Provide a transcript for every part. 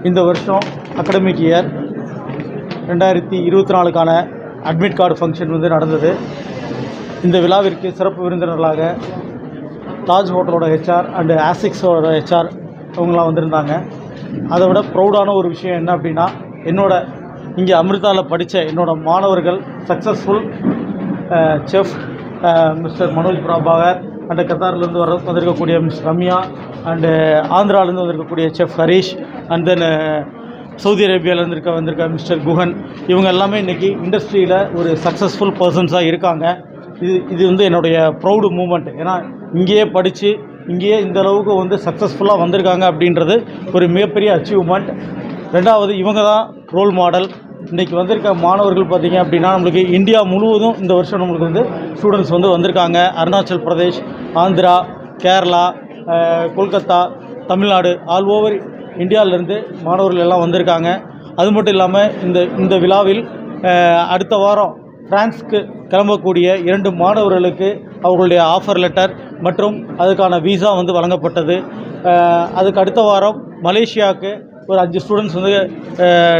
இந்த வருஷம் academic year 2024க்கான அட்மிட் கார்டு ஃபங்க்ஷன் வந்து நடந்தது. இந்த விழாவிற்கு சிறப்பு விருந்தினர்களாக தாஜ் ஹோட்டலோட ஹெச்ஆர் அண்டு ஆசிக்ஸோட ஹெச்ஆர் அவங்களாம் வந்திருந்தாங்க. அதை விட ப்ரௌடான ஒரு விஷயம் என்ன அப்படின்னா, இங்கே அமிர்தாவில் படித்த என்னோடய மாணவர்கள் successful chef mister Manoj Prabhakar and கத்தார்லேருந்து வந்திருக்கக்கூடிய மிஸ் ரம்யா அண்டு ஆந்திராவிலேருந்து வந்திருக்கக்கூடிய chef Harish and then Saudi அரேபியாவிலேருந்து வந்திருக்க மிஸ்டர் குஹன், இவங்க எல்லாமே இன்றைக்கி இண்டஸ்ட்ரியில் ஒரு சக்ஸஸ்ஃபுல் பர்சன்ஸாக இருக்காங்க. இது வந்து என்னுடைய ப்ரௌடு மூமெண்ட். ஏன்னா இங்கேயே படித்து இங்கேயே இந்த அளவுக்கு வந்து சக்ஸஸ்ஃபுல்லாக வந்திருக்காங்க அப்படின்றது ஒரு மிகப்பெரிய அச்சீவ்மெண்ட். ரெண்டாவது, இவங்க தான் ரோல் மாடல். இன்றைக்கி வந்திருக்க மாணவர்கள் பார்த்திங்க அப்படின்னா, நம்மளுக்கு இந்தியா முழுவதும் இந்த வருஷம் நம்மளுக்கு வந்து ஸ்டூடெண்ட்ஸ் வந்து வந்திருக்காங்க. அருணாச்சல் பிரதேஷ், ஆந்திரா, கேரளா, கொல்கத்தா, தமிழ்நாடு, ஆல் ஓவர் இந்தியாவிலேருந்து மாணவர்கள் எல்லாம் வந்திருக்காங்க. அது மட்டும் இல்லாமல் இந்த விழாவில் அடுத்த வாரம் ஃப்ரான்ஸுக்கு கிளம்பக்கூடிய 2 மாணவர்களுக்கு அவர்களுடைய ஆஃபர் லெட்டர் மற்றும் அதுக்கான விசா வந்து வழங்கப்பட்டது. அதுக்கு அடுத்த வாரம் மலேசியாவுக்கு ஒரு 5 ஸ்டூடெண்ட்ஸ் வந்து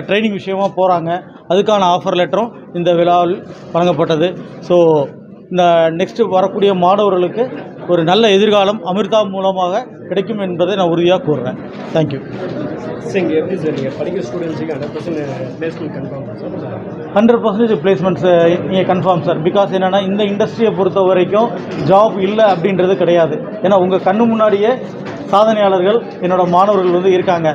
ட்ரைனிங் விஷயமாக போகிறாங்க. அதுக்கான ஆஃபர் லெட்டரும் இந்த விழாவில் வழங்கப்பட்டது. ஸோ இந்த நெக்ஸ்ட்டு வரக்கூடிய மாணவர்களுக்கு ஒரு நல்ல எதிர்காலம் அமிர்தா மூலமாக கிடைக்கும் என்பதை நான் உறுதியாக கூறுறேன். தேங்க்யூ. இங்கே எப்படி சார் நீங்கள் படிக்கிற ஸ்டூடெண்ட்ஸுக்கு 100% பிளேஸ்மெண்ட் கன்ஃபார்ம் சார்? 100% பிளேஸ்மெண்ட்ஸ் நீங்கள் கன்ஃபார்ம் சார். பிகாஸ் என்னென்னா, இந்த இண்டஸ்ட்ரியை பொறுத்த வரைக்கும் ஜாப் இல்லை அப்படின்றது கிடையாது. ஏன்னா உங்கள் கண்ணு முன்னாடியே சாதனையாளர்கள் என்னோடய மாணவர்கள் வந்து இருக்காங்க.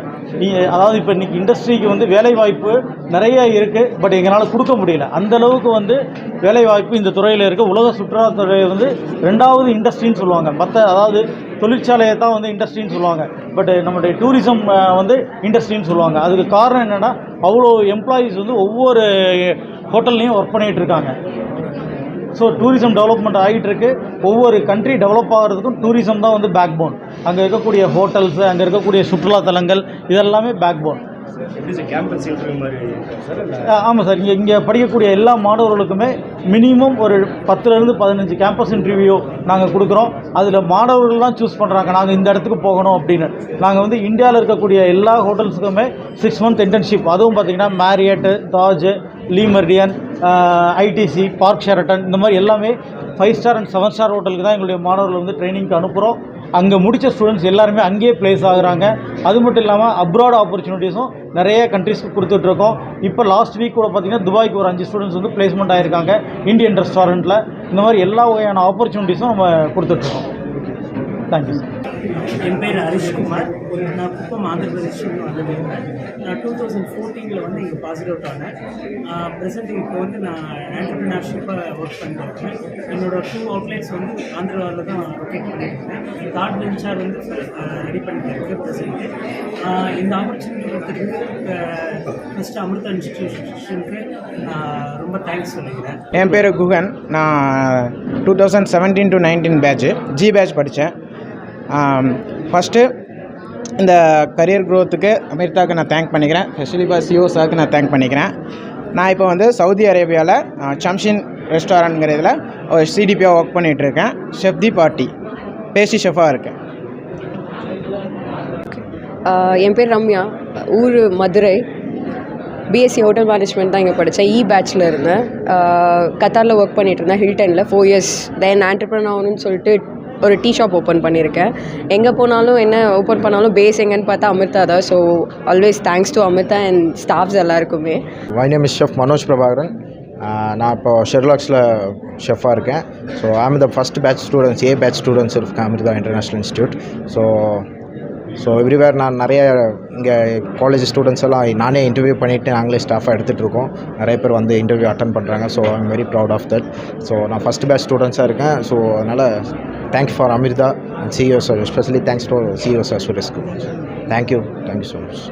அதாவது இப்போ இன்றைக்கி இண்டஸ்ட்ரிக்கு வந்து வேலைவாய்ப்பு நிறைய இருக்குது, பட் எங்களால் கொடுக்க முடியல. அந்தளவுக்கு வந்து வேலைவாய்ப்பு இந்த துறையில் இருக்குது. உலக சுற்றுலாத்துறை வந்து 2வது இண்டஸ்ட்ரின்னு சொல்லுவாங்க. அதாவது தொழிற்சாலையை தான் வந்து இண்டஸ்ட்ரின்னு சொல்லுவாங்க, பட் நம்மளுடைய டூரிசம் வந்து இண்டஸ்ட்ரின்னு சொல்லுவாங்க. அதுக்கு காரணம் என்னென்னா, அவ்வளோ எம்ப்ளாயீஸ் வந்து ஒவ்வொரு ஹோட்டல்லையும் ஒர்க் பண்ணிகிட்டு இருக்காங்க. ஸோ டூரிசம் டெவலப்மெண்ட் ஆகிட்டு இருக்கு. ஒவ்வொரு கண்ட்ரி டெவலப் ஆகிறதுக்கும் டூரிசம் தான் வந்து பேக் போன். அங்கே இருக்கக்கூடிய ஹோட்டல்ஸு, அங்கே இருக்கக்கூடிய சுற்றுலாத்தலங்கள், இதெல்லாமே பேக் போன். ஆமாம் சார். இங்கே படிக்கக்கூடிய எல்லா மாணவர்களுக்குமே மினிமம் ஒரு 10லேருந்து 15 கேம்பஸ் இன்டர்வியூ நாங்கள் கொடுக்குறோம். அதில் மாணவர்கள்லாம் சூஸ் பண்ணுறாங்க, நாங்கள் இந்த இடத்துக்கு போகணும் அப்படின்னு. நாங்கள் வந்து இந்தியாவில் இருக்கக்கூடிய எல்லா ஹோட்டல்ஸுக்குமே 6 மந்த் இன்டர்ன்ஷிப், அதுவும் பார்த்திங்கன்னா மேரியட்டு, Taj, Le Meridien, ITC, park Sheraton, இந்த மாதிரி எல்லாமே 5 ஸ்டார் அண்ட் 7 ஸ்டார் ஹோட்டலுக்கு தான் எங்களுடைய மாணவர்கள் வந்து ட்ரைனிங்க்கு அனுப்புகிறோம். அங்கே முடித்த ஸ்டூடெண்ட்ஸ் எல்லாருமே அங்கேயே ப்ளேஸ் ஆகுறாங்க. அது மட்டும் இல்லாமல் அப்ராட் ஆப்பர்ச்சுனிட்டிஸும் நிறைய கண்ட்ரீஸ்க்கு கொடுத்துட்ருக்கோம். இப்போ லாஸ்ட் வீக் கூட பார்த்திங்கன்னா துபாய்க்கு ஒரு 5 ஸ்டூடெண்ட்ஸ் வந்து பிளேஸ்மெண்ட் ஆகிருக்காங்க இந்தியன் ரெஸ்டாரண்ட்டில். இந்த மாதிரி எல்லா வகையான ஆப்பர்ச்சுனிட்டிஸும் நம்ம கொடுத்துட்ருக்கோம். Thank you sir. என் பேர் ஹரிஷ்குமார். நான் குப்பம் ஆந்திர பிரதேஷ்லேருந்து வந்துருக்கேன். நான் 2014 வந்து இங்கே பாஸ் அவுட் ஆனேன். ப்ரெசென்ட் இப்போ வந்து நான் ஆண்டர்பிரினர்ஷிப்பாக ஒர்க் பண்ணிட்டுருக்கேன். என்னோடய 2 அவுட்லெட்ஸ் வந்து ஆந்திராவில் தான் லொக்கேட் பண்ணியிருக்கேன். தாட் வெஞ்சார் வந்து ரெடி பண்ணிட்டு இருக்கேன் ப்ரெசென்ட்டு. இந்த ஆப்பர்ச்சுனிட்டி கொடுத்துருக்கு ஃபஸ்ட்டு அமிர்தா இன்ஸ்டிடியூஷனுக்கு நான் ரொம்ப தேங்க்ஸ் சொல்லிக்கிறேன். என் பேர் குஹன். நான் 2017 to 19 பேட்ச் ஜி பேட்ச் படித்தேன். ஃபஸ்ட்டு இந்த கரியர் க்ரோத்துக்கு அமிர்தாவுக்கு நான் தேங்க் பண்ணிக்கிறேன். ஸ்பெஷலி சிஓ சாருக்கு நான் தேங்க் பண்ணிக்கிறேன். நான் இப்போ வந்து சவுதி அரேபியாவில் சம்ஷின் ரெஸ்டாரண்ட்ங்கிற இதில் ஒரு சிடிபியாக ஒர்க் பண்ணிகிட்ருக்கேன். ஷெஃப் தி பார்ட்டி பேஸ்ட்ரி ஷெஃபாக இருக்கேன். என் பேர் ரம்யா, ஊர் மதுரை. பிஎஸ்சி ஹோட்டல் மேனேஜ்மெண்ட் தான் இங்கே படித்தேன். பேட்சில் இருந்தேன். கத்தாரில் ஒர்க் பண்ணிகிட்டு இருந்தேன் ஹில்டனில் 4 இயர்ஸ். தென் ஆண்டர்ப்ரனர் ஆகணும்னு சொல்லிட்டு ஒரு டீ ஷாப் ஓப்பன் பண்ணியிருக்கேன். எங்கே போனாலும் என்ன ஓப்பன் பண்ணாலும் பேஸ் எங்கன்னு பார்த்தா அமிர்தா தான். So always thanks to Amrita and staffs எல்லாருக்குமே. My name is chef Manoj Prabhakaran. நான் இப்போ ஷெர்லாக்ஸில் ஷெஃபாக இருக்கேன். So I'm the first batch students, batch students இருக்கேன் Amrita international institute. So everywhere நான் நிறைய இங்கே காலேஜ் ஸ்டூடெண்ட்ஸ் எல்லாம் நானே இன்டர்வியூ பண்ணிவிட்டு நாங்களே ஸ்டாஃபாக எடுத்துகிட்ருக்கோம். நிறைய பேர் வந்து இன்டர்வியூ அட்டன் பண்ணுறாங்க. So I'm very proud of that. So நான் ஃபஸ்ட் பேட்ச் ஸ்டூடெண்ட்ஸாக இருக்கேன். ஸோ அதனால் thanks for Amrita and CEO sir, especially thanks to CEO sir Sureshkumar. Thank you so much.